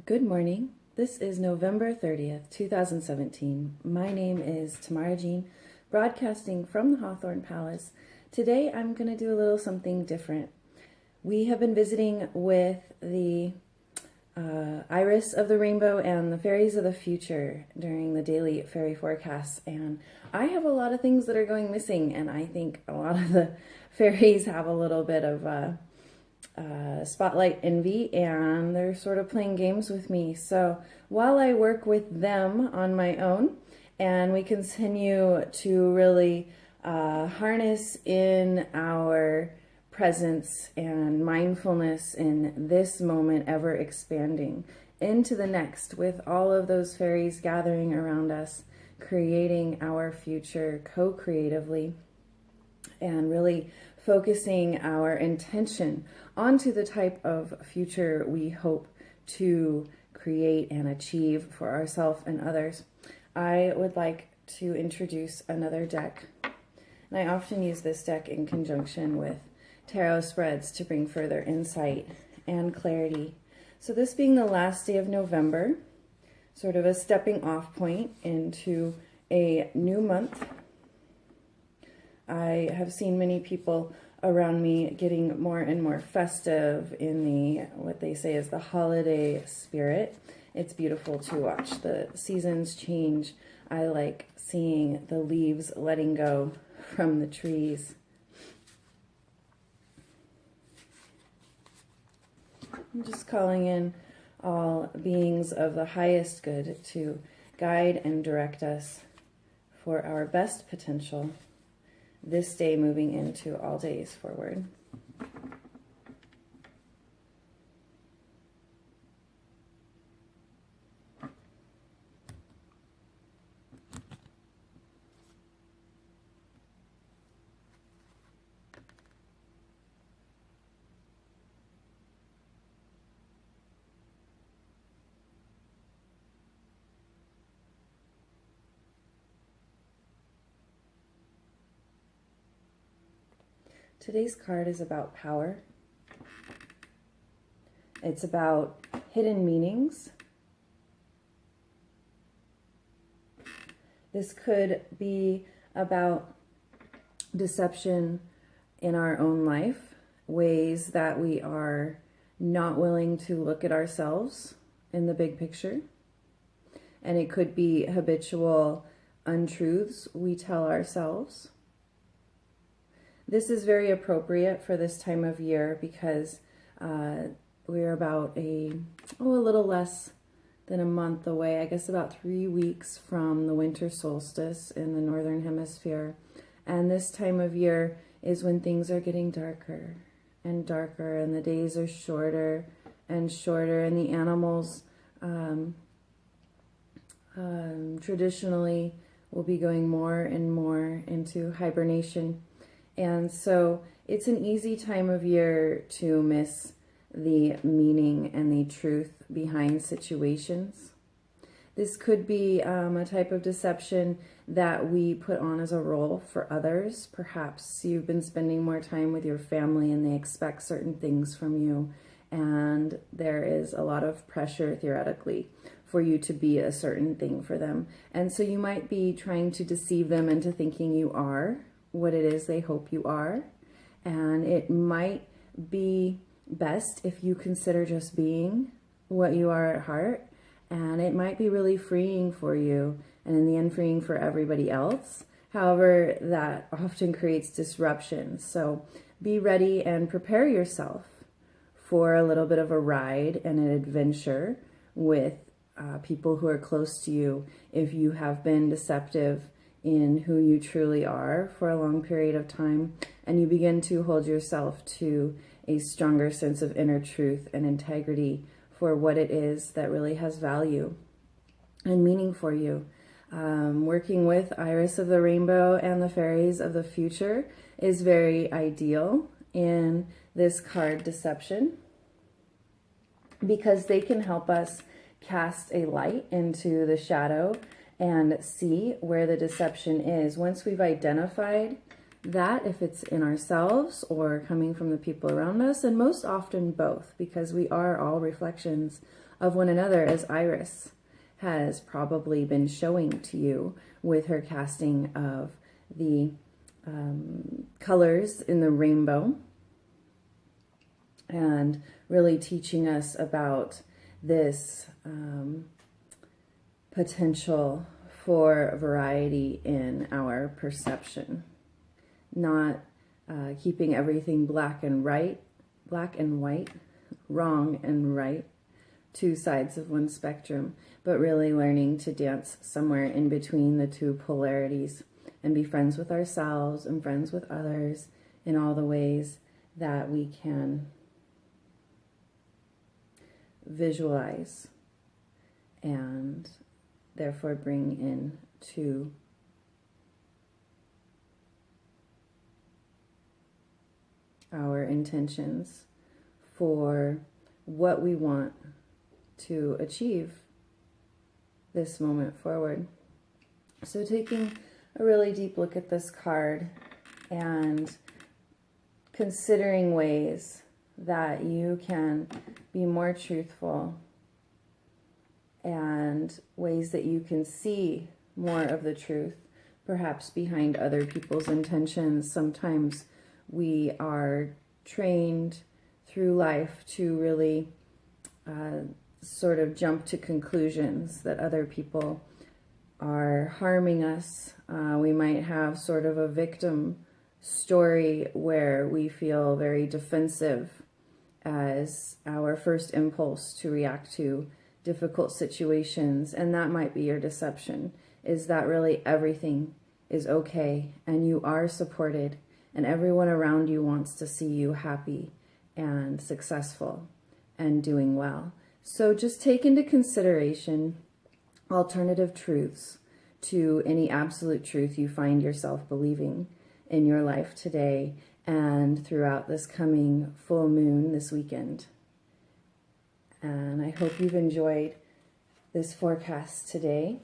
Good morning. This is November 30th, 2017. My name is Tamara Jean, broadcasting from the Hawthorne Palace. Today I'm going to do a little something different. We have been visiting with the iris of the rainbow and the fairies of the future during the daily fairy forecasts, and I have a lot of things that are going missing, and I think a lot of the fairies have a little bit of spotlight envy, and they're sort of playing games with me. So while I work with them on my own and we continue to really harness in our presence and mindfulness in this moment, ever expanding into the next, with all of those fairies gathering around us, creating our future co-creatively, and really focusing our intention onto the type of future we hope to create and achieve for ourselves and others. I would like to introduce another deck, and I often use this deck in conjunction with tarot spreads to bring further insight and clarity. So this being the last day of November, sort of a stepping off point into a new month, I have seen many people around me getting more and more festive in the, what they say is the holiday spirit. It's beautiful to watch the seasons change. I like seeing the leaves letting go from the trees. I'm just calling in all beings of the highest good to guide and direct us for our best potential this day, moving into all days forward. Today's card is about power. It's about hidden meanings. This could be about deception in our own life, ways that we are not willing to look at ourselves in the big picture. And it could be habitual untruths we tell ourselves. This is very appropriate for this time of year because we're about a little less than a month away, I guess about 3 weeks from the winter solstice in the northern hemisphere. And this time of year is when things are getting darker and darker, and the days are shorter and shorter, and the animals traditionally will be going more and more into hibernation. And so it's an easy time of year to miss the meaning and the truth behind situations. This could be a type of deception that we put on as a role for others. Perhaps you've been spending more time with your family and they expect certain things from you, and there is a lot of pressure theoretically for you to be a certain thing for them. And so you might be trying to deceive them into thinking you are what it is they hope you are. And it might be best if you consider just being what you are at heart, and it might be really freeing for you, and in the end freeing for everybody else. However, that often creates disruption. So be ready and prepare yourself for a little bit of a ride and an adventure with people who are close to you if you have been deceptive in who you truly are for a long period of time, and you begin to hold yourself to a stronger sense of inner truth and integrity for what it is that really has value and meaning for you. Working with Iris of the Rainbow and the Fairies of the Future is very ideal in this card deception, because they can help us cast a light into the shadow and see where the deception is. Once we've identified that, if it's in ourselves or coming from the people around us, and most often both, because we are all reflections of one another, as Iris has probably been showing to you with her casting of the colors in the rainbow, and really teaching us about this potential for variety in our perception, not keeping everything black and white, wrong and right, two sides of one spectrum, but really learning to dance somewhere in between the two polarities and be friends with ourselves and friends with others in all the ways that we can visualize and therefore bring in to our intentions for what we want to achieve this moment forward. So taking a really deep look at this card and considering ways that you can be more truthful and ways that you can see more of the truth, perhaps behind other people's intentions. Sometimes we are trained through life to really sort of jump to conclusions that other people are harming us. We might have sort of a victim story where we feel very defensive as our first impulse to react to difficult situations, and that might be your deception, is that really everything is okay and you are supported and everyone around you wants to see you happy and successful and doing well. So just take into consideration alternative truths to any absolute truth you find yourself believing in your life today and throughout this coming full moon this weekend. And I hope you've enjoyed this forecast today.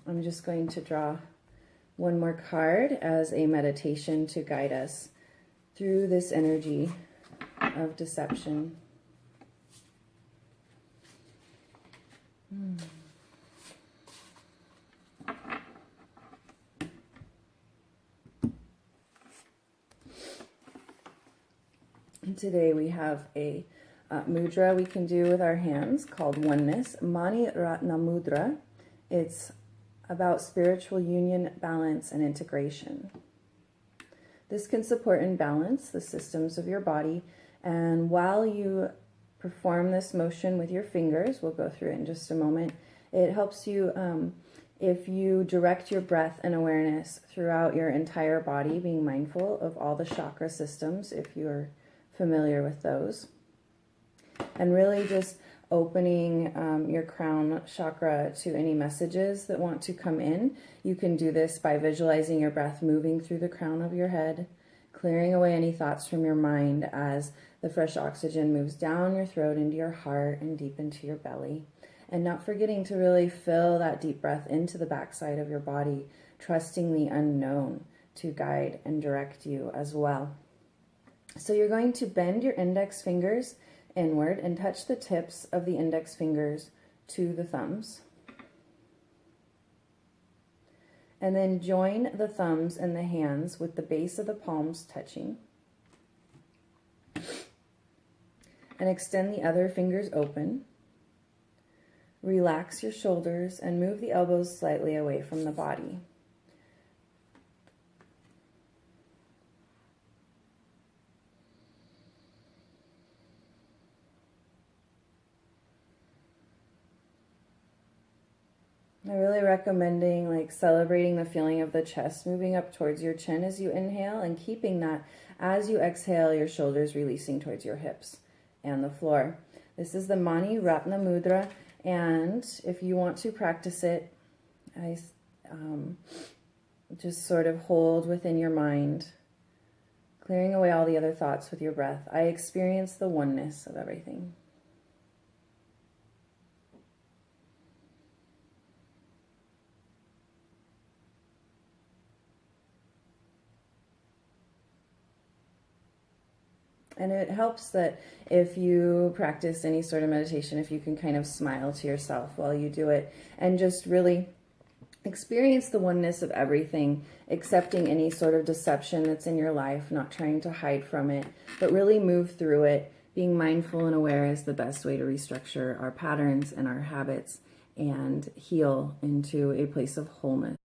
I'm just going to draw one more card as a meditation to guide us through this energy of deception. And today we have a mudra we can do with our hands called oneness, Mani Ratna Mudra. It's about spiritual union, balance, and integration. This can support and balance the systems of your body, and while you perform this motion with your fingers, we'll go through it in just a moment, it helps you if you direct your breath and awareness throughout your entire body, being mindful of all the chakra systems if you're familiar with those, and really just opening your crown chakra to any messages that want to come in. You can do this by visualizing your breath moving through the crown of your head, clearing away any thoughts from your mind as the fresh oxygen moves down your throat into your heart and deep into your belly. And not forgetting to really fill that deep breath into the backside of your body, trusting the unknown to guide and direct you as well. So you're going to bend your index fingers inward and touch the tips of the index fingers to the thumbs. And then join the thumbs and the hands with the base of the palms touching. And extend the other fingers open. Relax your shoulders and move the elbows slightly away from the body. I'm really recommending celebrating the feeling of the chest moving up towards your chin as you inhale, and keeping that as you exhale, your shoulders releasing towards your hips and the floor. This is the Mani Ratna Mudra, and if you want to practice it, I just sort of hold within your mind, clearing away all the other thoughts with your breath. I experience the oneness of everything. And it helps that if you practice any sort of meditation, if you can kind of smile to yourself while you do it and just really experience the oneness of everything, accepting any sort of deception that's in your life, not trying to hide from it, but really move through it. Being mindful and aware is the best way to restructure our patterns and our habits and heal into a place of wholeness.